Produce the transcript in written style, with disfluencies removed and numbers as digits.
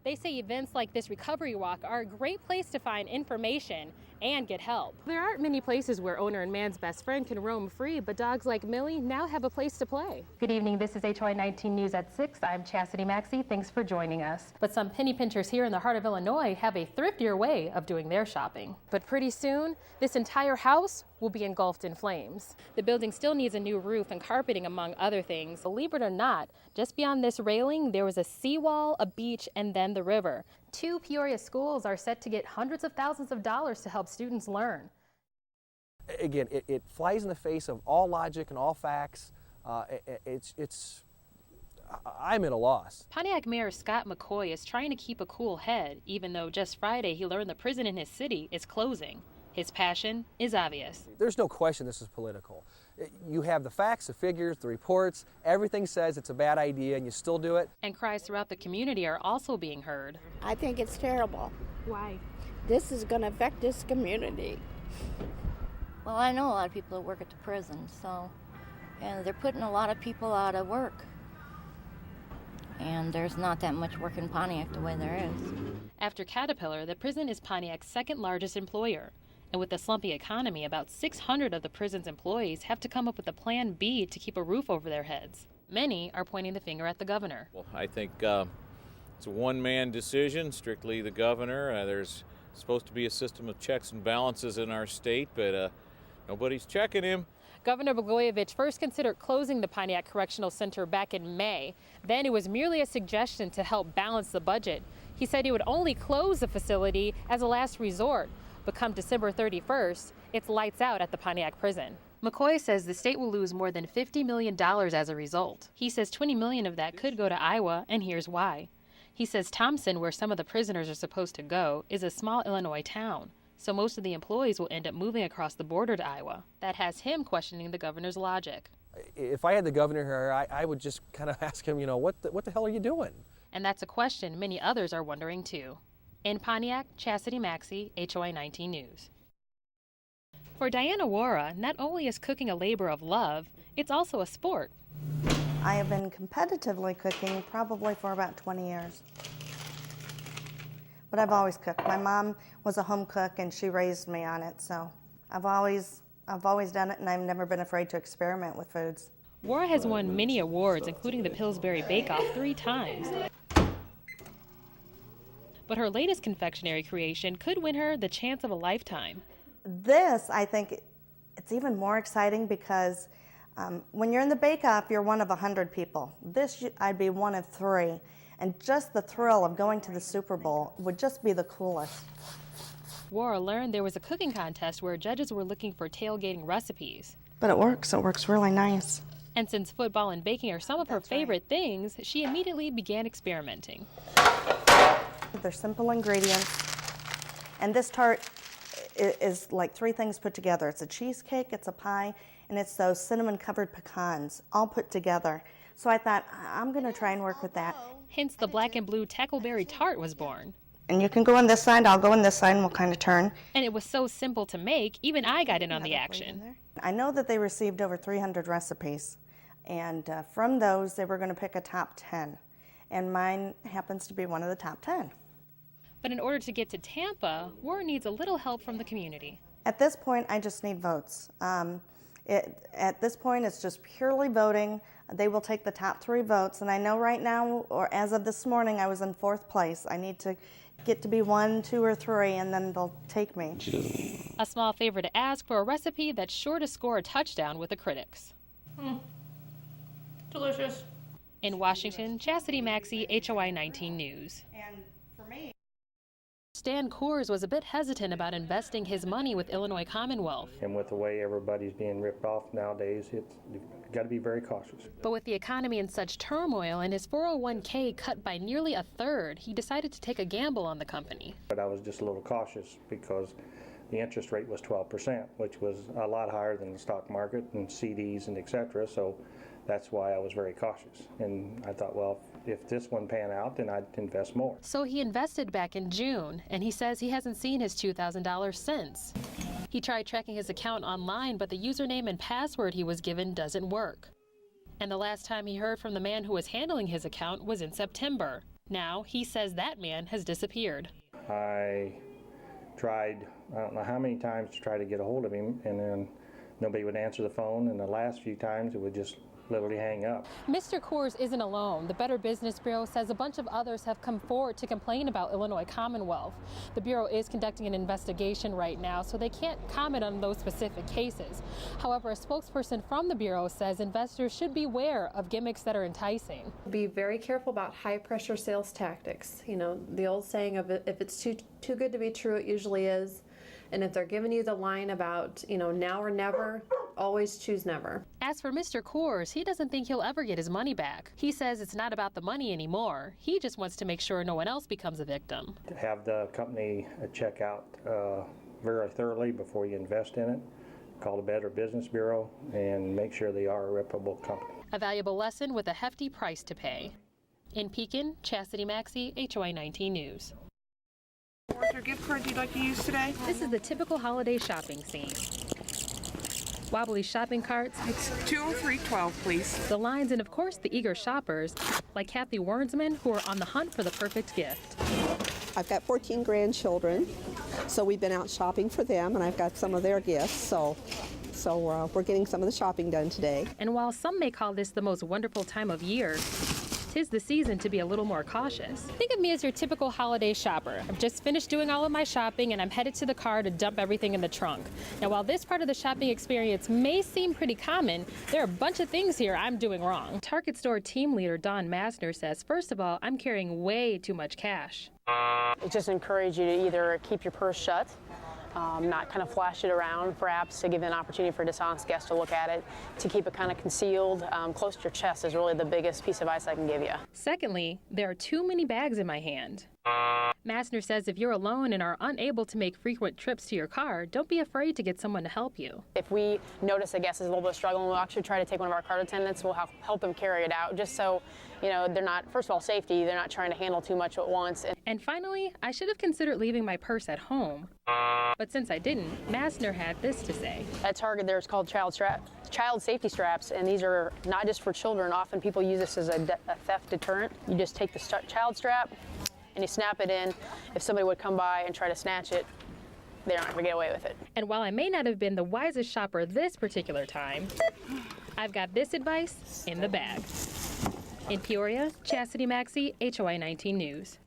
They say events like this recovery walk are a great place to find information and get help. There aren't many places where owner and man's best friend can roam free, but dogs like Millie now have a place to play. Good evening, this is HY 19 News at 6. I'm Chasity Maxie. Thanks for joining us. But some penny pinchers here in the heart of Illinois have a thriftier way of doing their shopping. But pretty soon, this entire house will be engulfed in flames. The building still needs a new roof and carpeting, among other things. Believe it or not, just beyond this railing, there was a seawall, a beach, and then the river. 2 Peoria schools are set to get hundreds of thousands of dollars to help students learn. Again, it flies in the face of all logic and all facts. I'm at a loss. Pontiac Mayor Scott McCoy is trying to keep a cool head, even though just Friday he learned the prison in his city is closing. His passion is obvious. There's no question this is political. You have the facts, the figures, the reports, everything says it's a bad idea and you still do it. And cries throughout the community are also being heard. I think it's terrible. Why? This is going to affect this community. Well, I know a lot of people that work at the prison, and they're putting a lot of people out of work. And there's not that much work in Pontiac the way there is. After Caterpillar, the prison is Pontiac's second largest employer. And with the slumpy economy, about 600 of the prison's employees have to come up with a plan B to keep a roof over their heads. Many are pointing the finger at the governor. Well, I think it's a one-man decision, strictly the governor. There's supposed to be a system of checks and balances in our state, but nobody's checking him. Governor Blagojevich first considered closing the Pontiac Correctional Center back in May. Then it was merely a suggestion to help balance the budget. He said he would only close the facility as a last resort. But come December 31st, it's lights out at the Pontiac prison. McCoy says the state will lose more than $50 million as a result. He says $20 million of that could go to Iowa, and here's why. He says Thompson, where some of the prisoners are supposed to go, is a small Illinois town. So most of the employees will end up moving across the border to Iowa. That has him questioning the governor's logic. If I had the governor here, I would just kind of ask him, what the hell are you doing? And that's a question many others are wondering too. In Pontiac, Chasity Maxie, HOI 19 News. For Diana Wara, not only is cooking a labor of love, it's also a sport. I have been competitively cooking probably for about 20 years. But I've always cooked. My mom was a home cook and she raised me on it, so I've always done it, and I've never been afraid to experiment with foods. Wara has won many awards, including the Pillsbury Bake Off 3 times. But her latest confectionery creation could win her the chance of a lifetime. This, I think, it's even more exciting because when you're in the bake-off, you're one of 100 people. This, I'd be one of 3. And just the thrill of going to the Super Bowl would just be the coolest. Wara learned there was a cooking contest where judges were looking for tailgating recipes. But it works really nice. And since football and baking are some of her favorite things, she immediately began experimenting. They're simple ingredients, and this tart is like 3 things put together. It's a cheesecake, it's a pie, and it's those cinnamon-covered pecans all put together. So I thought, I'm going to try and work with that. Hence, the black and blue tackleberry tart was born. And you can go on this side, I'll go on this side, and we'll kind of turn. And it was so simple to make, even I got in on the action. I know that they received over 300 recipes, and from those, they were going to pick a top 10. And mine happens to be one of the top 10. But in order to get to Tampa, Wara needs a little help from the community. At this point, I just need votes. At this point, it's just purely voting. They will take the top 3 votes, and I know right now, or as of this morning, I was in 4th place. I need to get to be 1, 2, or 3, and then they'll take me. A small favor to ask for a recipe that's sure to score a touchdown with the critics. Delicious. In Washington, Chasity Maxie, HOI 19 News. And for me, Stan Coors was a bit hesitant about investing his money with Illinois Commonwealth. And with the way everybody's being ripped off nowadays, you've got to be very cautious. But with the economy in such turmoil and his 401k cut by nearly a third, he decided to take a gamble on the company. But I was just a little cautious because the interest rate was 12%, which was a lot higher than the stock market and CDs and et cetera. So that's why I was very cautious. And I thought, well, if this one pan out, then I'd invest more. So he invested back in June, and he says he hasn't seen his $2,000 since. He tried tracking his account online, but the username and password he was given doesn't work. And the last time he heard from the man who was handling his account was in September. Now, he says that man has disappeared. I tried, I don't know how many times to try to get a hold of him, and then nobody would answer the phone, and the last few times it would just literally hang up. Mr. Coors isn't alone. The Better Business Bureau says a bunch of others have come forward to complain about Illinois Commonwealth. The Bureau is conducting an investigation right now, so they can't comment on those specific cases. However, a spokesperson from the Bureau says investors should beware of gimmicks that are enticing. Be very careful about high-pressure sales tactics. You know, the old saying of if it's too good to be true, it usually is. And if they're giving you the line about, you know, now or never, always choose never. As for Mr. Coors, he doesn't think he'll ever get his money back. He says it's not about the money anymore. He just wants to make sure no one else becomes a victim. To have the company check out very thoroughly before you invest in it. Call the Better Business Bureau and make sure they are a reputable company. A valuable lesson with a hefty price to pay. In Pekin, Chasity Maxie, HOI 19 News. What's your gift card you'd like to use today? This is the typical holiday shopping scene. Wobbly shopping carts. It's 20312, please. The lines and, of course, the eager shoppers, like Kathy Wernsman, who are on the hunt for the perfect gift. I've got 14 grandchildren, so we've been out shopping for them, and I've got some of their gifts, so we're getting some of the shopping done today. And while some may call this the most wonderful time of year, 'tis the season to be a little more cautious. Think of me as your typical holiday shopper. I've just finished doing all of my shopping and I'm headed to the car to dump everything in the trunk. Now, while this part of the shopping experience may seem pretty common, there are a bunch of things here I'm doing wrong. Target store team leader Don Masner says, first of all, I'm carrying way too much cash. It just encourages you to either keep your purse shut, not kind of flash it around, perhaps to give an opportunity for a dishonest guest to look at it, to keep it kind of concealed close to your chest is really the biggest piece of advice I can give you. Secondly, there are too many bags in my hand. Massner says if you're alone and are unable to make frequent trips to your car, don't be afraid to get someone to help you. If we notice a guest is a little bit struggling, we'll actually try to take one of our cart attendants. We'll help them carry it out, just so, you know, they're not, first of all, safety, they're not trying to handle too much at once. And finally, I should have considered leaving my purse at home. But since I didn't, Massner had this to say. At Target, there's called child safety straps, and these are not just for children. Often people use this as a theft deterrent. You just take the child strap and you snap it in. If somebody would come by and try to snatch it, they're not going to get away with it. And while I may not have been the wisest shopper this particular time, I've got this advice in the bag. In Peoria, Chasity Maxie, HOI 19 News.